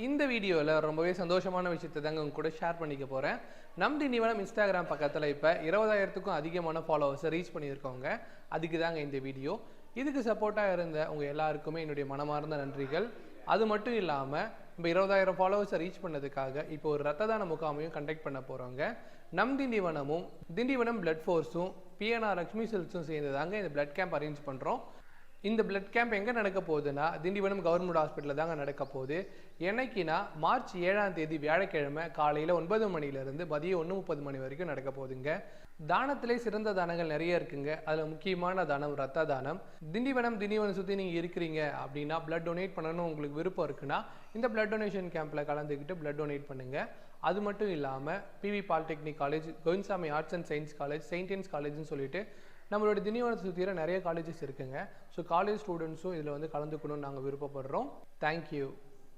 இந்த வீடியோவில் ரொம்பவே சந்தோஷமான விஷயத்தை தாங்க உங்க கூட ஷேர் பண்ணிக்க போகிறேன். நம் திண்டிவனம் இன்ஸ்டாகிராம் பக்கத்தில் இப்போ 20,000க்கும் அதிகமான ஃபாலோவர்ஸை ரீச் பண்ணியிருக்கோங்க. அதுக்கு தாங்க இந்த வீடியோ. இதுக்கு சப்போர்ட்டாக இருந்த உங்கள் எல்லாருக்குமே என்னுடைய மனமார்ந்த நன்றிகள். அது மட்டும் இல்லாமல் இப்போ 20,000 ஃபாலோவர்ஸை ரீச் பண்ணதுக்காக இப்போ ஒரு ரத்த தான முகாமையும் கண்டக்ட் பண்ண போகிறோங்க. நம் திண்டிவனமும் திண்டிவனம் பிளட் ஃபோர்ஸும் பிஎன்ஆர் லக்ஷ்மி சில்க்ஸும் சேர்ந்து தாங்க இந்த பிளட் கேம்ப் அரேஞ்ச் பண்ணுறோம். இந்த பிளட் கேம்ப் எங்கே நடக்க போகுதுன்னா திண்டிவனம் கவர்மெண்ட் ஹாஸ்பிட்டலில் தாங்க நடக்க போகுது. என்னைக்குன்னா மார்ச் 7ஆம் தேதி வியாழக்கிழமை காலையில் 9 மணிலேருந்து மதியம் 1:30 மணி வரைக்கும் நடக்க போகுதுங்க. தானத்திலே சிறந்த தானங்கள் நிறைய இருக்குங்க. அதில் முக்கியமான தானம் ரத்த தானம். திண்டிவனம் சுற்றி நீங்கள் இருக்கிறீங்க அப்படின்னா பிளட் டொனேட் பண்ணணும் உங்களுக்கு விருப்பம் இருக்குன்னா இந்த பிளட் டொனேஷன் கேம்பில் கலந்துக்கிட்டு பிளட் டொனேட் பண்ணுங்கள். அது மட்டும் இல்லாமல் PV Polytechnic College, Govindasamy Arts and Science College, Saint Ann's காலேஜ்னு சொல்லிட்டு நம்மளோட திண்டிவனத்தை சுற்றிற நிறைய காலேஜஸ் இருக்குங்க. ஸோ காலேஜ் ஸ்டூடெண்ட்ஸும் இதில் வந்து கலந்துக்கணும்னு நாங்கள் விருப்பப்படுறோம். தேங்க்யூ.